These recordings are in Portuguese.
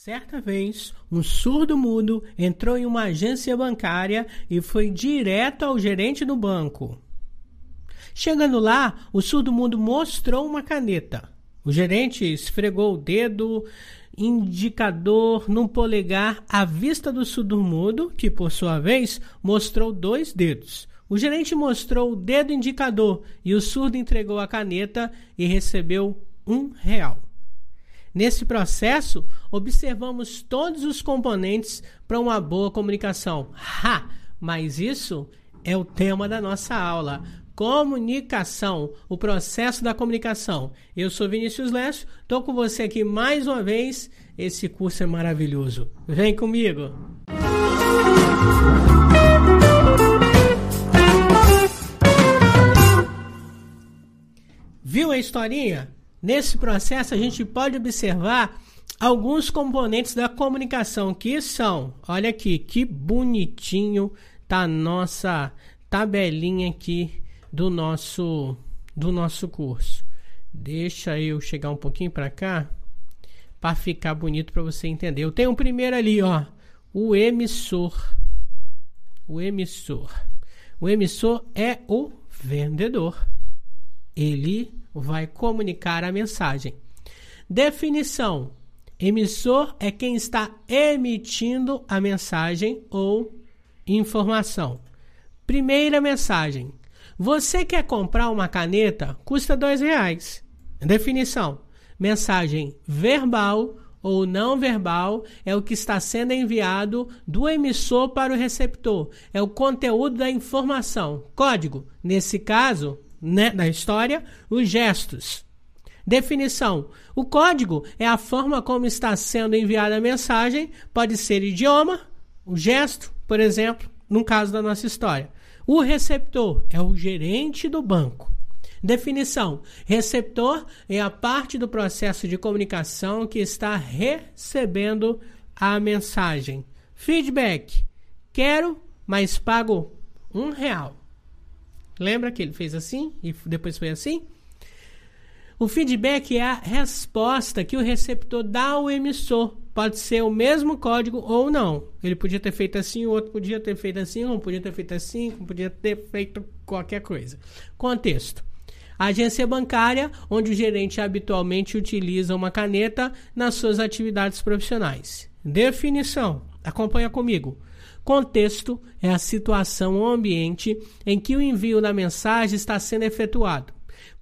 Certa vez, um surdo-mudo entrou em uma agência bancária e foi direto ao gerente do banco. Chegando lá, o surdo-mudo mostrou uma caneta. O gerente esfregou o dedo indicador no polegar à vista do surdo-mudo, que por sua vez mostrou 2 dedos. O gerente mostrou o dedo indicador e o surdo entregou a caneta e recebeu R$1. Nesse processo, observamos todos os componentes para uma boa comunicação. Mas isso é o tema da nossa aula. Comunicação, o processo da comunicação. Eu sou Vinícius Lécio, estou com você aqui mais uma vez. Esse curso é maravilhoso. Vem comigo! Viu a historinha? Nesse processo a gente pode observar alguns componentes da comunicação que são, olha aqui, que bonitinho tá a nossa tabelinha aqui do nosso curso. Deixa eu chegar um pouquinho para cá para ficar bonito para você entender. Eu tenho um primeiro ali, ó, o emissor. O emissor é o vendedor. Ele vai comunicar a mensagem. Definição: emissor é quem está emitindo a mensagem ou informação. Primeira mensagem: você quer comprar uma caneta? Custa R$2. Definição: mensagem verbal ou não verbal é o que está sendo enviado do emissor para o receptor. É o conteúdo da informação. Código, nesse caso, da história, os gestos. Definição: o código é a forma como está sendo enviada a mensagem, pode ser idioma, o gesto, por exemplo, no caso da nossa história. O receptor é o gerente do banco. Definição: receptor é a parte do processo de comunicação que está recebendo a mensagem. Feedback: quero, mas pago R$1. Lembra que ele fez assim e depois foi assim? O feedback é a resposta que o receptor dá ao emissor. Pode ser o mesmo código ou não. Ele podia ter feito assim, o outro podia ter feito assim, um podia ter feito assim, um podia ter feito qualquer coisa. Contexto: a agência bancária, onde o gerente habitualmente utiliza uma caneta nas suas atividades profissionais. Definição: acompanha comigo. Contexto é a situação ou ambiente em que o envio da mensagem está sendo efetuado.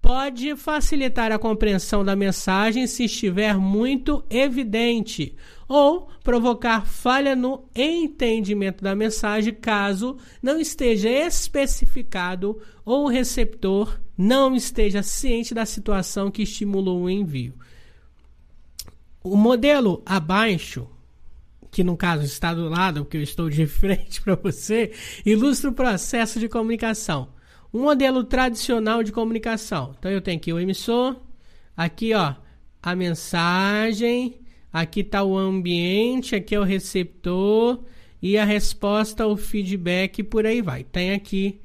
Pode facilitar a compreensão da mensagem se estiver muito evidente ou provocar falha no entendimento da mensagem caso não esteja especificado ou o receptor não esteja ciente da situação que estimulou o envio. O modelo abaixo, que no caso está do lado, porque eu estou de frente para você, ilustra o processo de comunicação. Um modelo tradicional de comunicação. Então eu tenho aqui o emissor, aqui ó, a mensagem, aqui está o ambiente, aqui é o receptor e a resposta, o feedback, e por aí vai. Tem aqui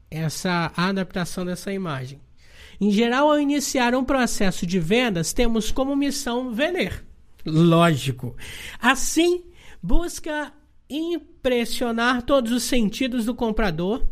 essa adaptação dessa imagem. Em geral, ao iniciar um processo de vendas, temos como missão vender. Lógico. Assim, busca impressionar todos os sentidos do comprador.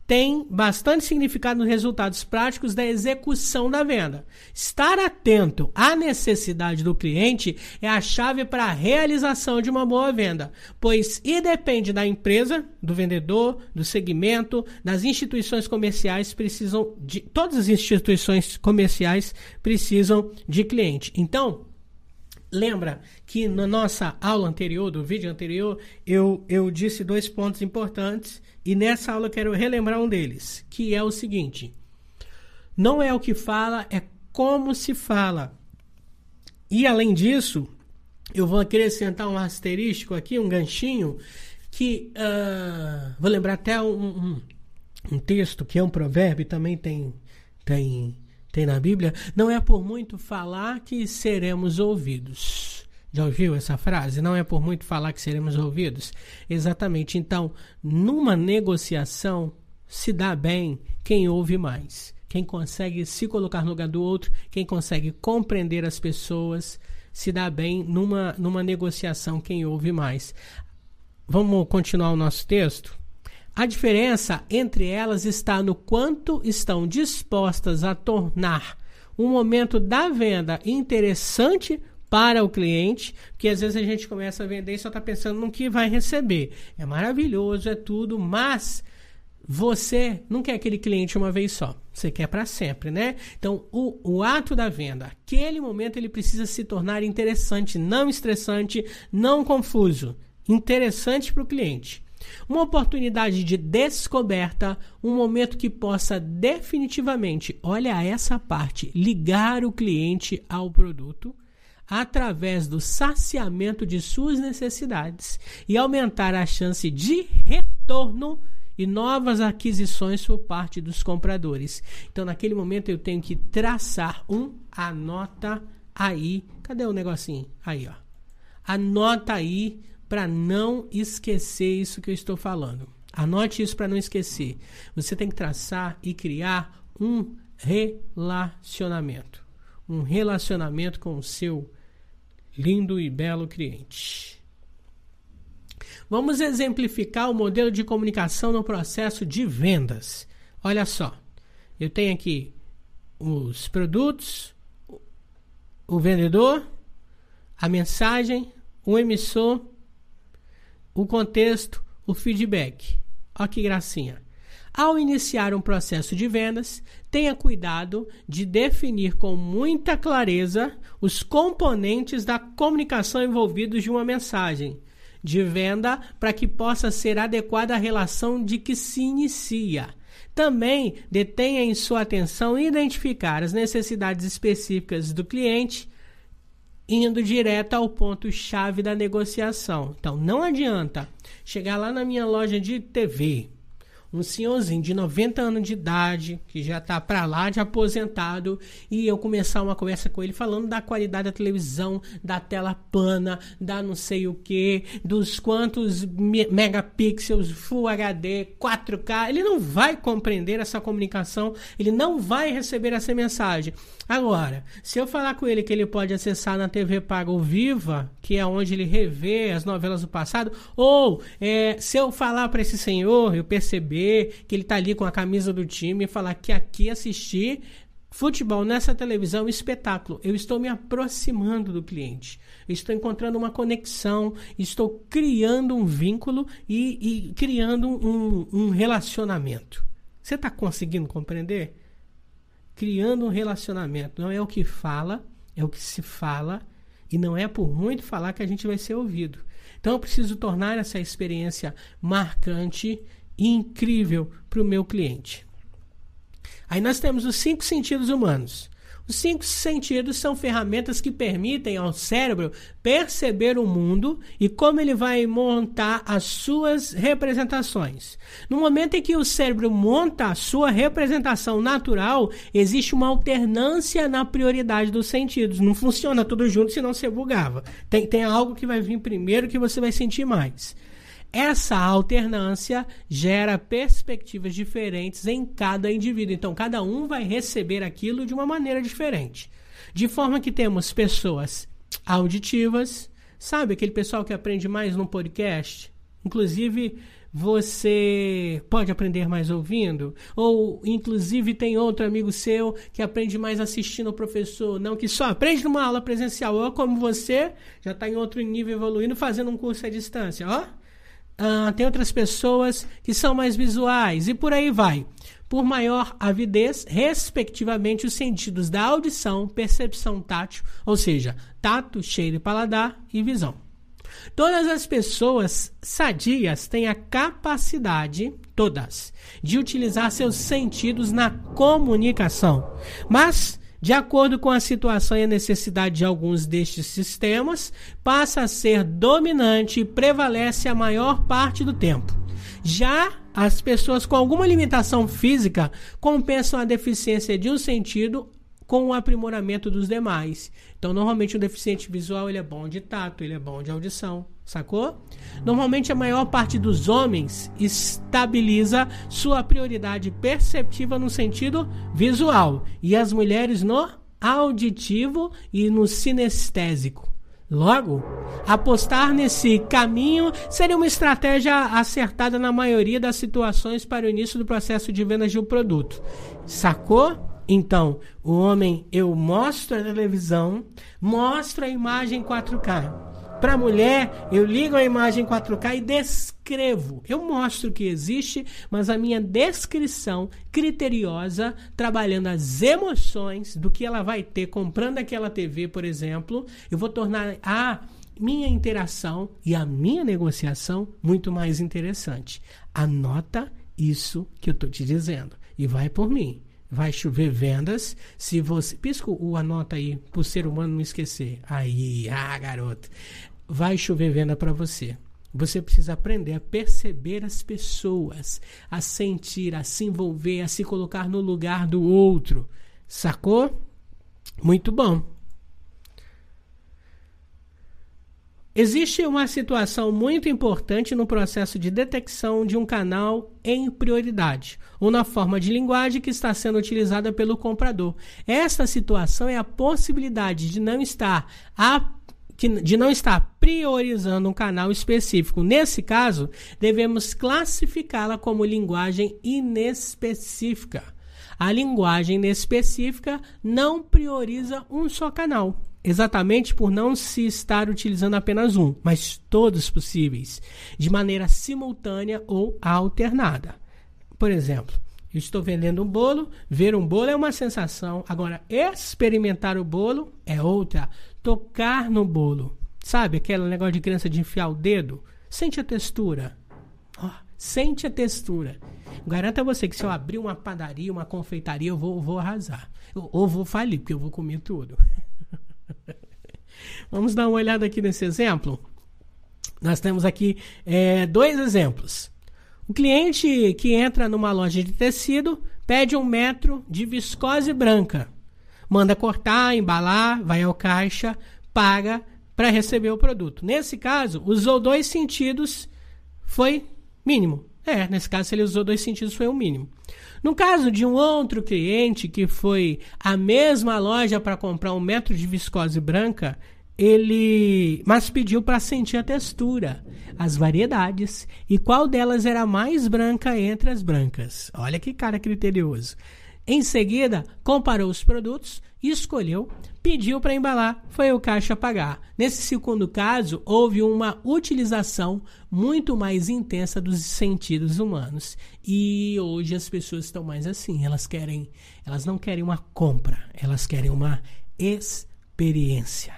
Tem bastante significado nos resultados práticos da execução da venda. Estar atento à necessidade do cliente é a chave para a realização de uma boa venda, pois depende da empresa, do vendedor, do segmento, das instituições comerciais todas as instituições comerciais precisam de cliente. Então, lembra que na nossa aula anterior, do vídeo anterior, eu disse 2 pontos importantes e nessa aula eu quero relembrar um deles, que é o seguinte: não é o que fala, é como se fala. E além disso, eu vou acrescentar um asterístico aqui, um ganchinho, que vou lembrar até um texto que é um provérbio, também tem na Bíblia. Não é por muito falar que seremos ouvidos. Já ouviu essa frase? Não é por muito falar que seremos ouvidos? Exatamente. Então, numa negociação, se dá bem quem ouve mais. Quem consegue se colocar no lugar do outro, quem consegue compreender as pessoas, se dá bem numa negociação, quem ouve mais. Vamos continuar o nosso texto? A diferença entre elas está no quanto estão dispostas a tornar um momento da venda interessante para o cliente, porque às vezes a gente começa a vender e só está pensando no que vai receber. É maravilhoso, é tudo, mas você não quer aquele cliente uma vez só. Você quer para sempre, né? Então, o ato da venda, aquele momento ele precisa se tornar interessante, não estressante, não confuso. Interessante para o cliente. Uma oportunidade de descoberta, um momento que possa definitivamente, olha essa parte, ligar o cliente ao produto através do saciamento de suas necessidades e aumentar a chance de retorno e novas aquisições por parte dos compradores. Então, naquele momento, eu tenho que traçar anota aí. Cadê o negocinho? Aí, ó. Anota aí para não esquecer isso que eu estou falando. Anote isso para não esquecer. Você tem que traçar e criar um relacionamento. Um relacionamento com o seu lindo e belo cliente. Vamos exemplificar o modelo de comunicação no processo de vendas. Olha só, eu tenho aqui os produtos, o vendedor, a mensagem, o emissor, o contexto, o feedback. Olha que gracinha. Ao iniciar um processo de vendas, tenha cuidado de definir com muita clareza os componentes da comunicação envolvidos de uma mensagem de venda para que possa ser adequada à relação de que se inicia. Também detenha em sua atenção identificar as necessidades específicas do cliente, indo direto ao ponto-chave da negociação. Então, não adianta chegar lá na minha loja de TV, um senhorzinho de 90 anos de idade, que já está para lá de aposentado, e eu começar uma conversa com ele falando da qualidade da televisão, da tela plana, da não sei o que, dos quantos megapixels, Full HD, 4K. Ele não vai compreender essa comunicação, ele não vai receber essa mensagem. Agora, se eu falar com ele que ele pode acessar na TV Paga ou Viva, que é onde ele revê as novelas do passado, ou se eu falar para esse senhor, eu perceber que ele está ali com a camisa do time e falar que aqui assistir futebol nessa televisão é um espetáculo. Eu estou me aproximando do cliente. Eu estou encontrando uma conexão, estou criando um vínculo e criando um relacionamento. Você está conseguindo compreender? Criando um relacionamento. Não é o que fala, é o que se fala, e não é por muito falar que a gente vai ser ouvido. Então eu preciso tornar essa experiência marcante e incrível para o meu cliente. Aí nós temos os 5 sentidos humanos. Os 5 sentidos são ferramentas que permitem ao cérebro perceber o mundo e como ele vai montar as suas representações. No momento em que o cérebro monta a sua representação natural, existe uma alternância na prioridade dos sentidos. Não funciona tudo junto, senão você bugava. Tem algo que vai vir primeiro que você vai sentir mais. Essa alternância gera perspectivas diferentes em cada indivíduo. Então, cada um vai receber aquilo de uma maneira diferente. De forma que temos pessoas auditivas, sabe aquele pessoal que aprende mais no podcast? Inclusive, você pode aprender mais ouvindo? Ou, inclusive, tem outro amigo seu que aprende mais assistindo ao professor, não que só aprende numa aula presencial. Ou como você, já está em outro nível evoluindo, fazendo um curso à distância, ó. Tem outras pessoas que são mais visuais e por aí vai. Por maior avidez, respectivamente, os sentidos da audição, percepção tátil, ou seja, tato, cheiro e paladar e visão. Todas as pessoas sadias têm a capacidade, todas, de utilizar seus sentidos na comunicação, mas de acordo com a situação e a necessidade de alguns destes sistemas, passa a ser dominante e prevalece a maior parte do tempo. Já as pessoas com alguma limitação física compensam a deficiência de um sentido com o aprimoramento dos demais. Então, normalmente, o deficiente visual ele é bom de tato, ele é bom de audição, sacou? Normalmente, a maior parte dos homens estabiliza sua prioridade perceptiva no sentido visual e as mulheres no auditivo e no sinestésico. Logo, apostar nesse caminho seria uma estratégia acertada na maioria das situações para o início do processo de vendas de um produto. Sacou? Então, o homem, eu mostro a televisão, mostro a imagem 4K. Para a mulher, eu ligo a imagem 4K e descrevo. Eu mostro que existe, mas a minha descrição criteriosa, trabalhando as emoções do que ela vai ter comprando aquela TV, por exemplo, eu vou tornar a minha interação e a minha negociação muito mais interessante. Anota isso que eu estou te dizendo e vai por mim. Vai chover vendas. Se você... Pisca o anota aí, pro ser humano não esquecer. Aí, garoto. Vai chover venda para você. Você precisa aprender a perceber as pessoas, a sentir, a se envolver, a se colocar no lugar do outro. Sacou? Muito bom. Existe uma situação muito importante no processo de detecção de um canal em prioridade, ou na forma de linguagem que está sendo utilizada pelo comprador. Essa situação é a possibilidade de não estar priorizando um canal específico. Nesse caso, devemos classificá-la como linguagem inespecífica. A linguagem inespecífica não prioriza um só canal. Exatamente por não se estar utilizando apenas um, mas todos possíveis, de maneira simultânea ou alternada. Por exemplo, eu estou vendendo um bolo, ver um bolo é uma sensação, agora experimentar o bolo é outra, tocar no bolo, sabe aquele negócio de criança de enfiar o dedo? Sente a textura, sente a textura. Garanto a você que se eu abrir uma padaria, uma confeitaria, eu vou arrasar, ou vou falir, porque eu vou comer tudo. Vamos dar uma olhada aqui nesse exemplo. Nós temos aqui 2 exemplos. O cliente que entra numa loja de tecido pede 1 metro de viscose branca. Manda cortar, embalar, vai ao caixa, paga para receber o produto. Nesse caso, usou 2 sentidos, foi mínimo. Nesse caso, se ele usou 2 sentidos, foi o mínimo. No caso de um outro cliente que foi à mesma loja para comprar 1 metro de viscose branca, mas pediu para sentir a textura, as variedades e qual delas era mais branca entre as brancas. Olha que cara criterioso. Em seguida, comparou os produtos, escolheu, pediu para embalar, foi o caixa pagar. Nesse segundo caso, houve uma utilização muito mais intensa dos sentidos humanos. E hoje as pessoas estão mais assim, elas não querem uma compra, elas querem uma experiência.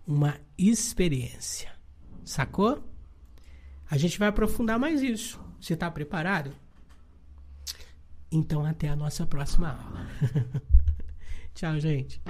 Uma experiência. Sacou? A gente vai aprofundar mais isso. Você está preparado? Então, até a nossa próxima aula. Tchau, gente.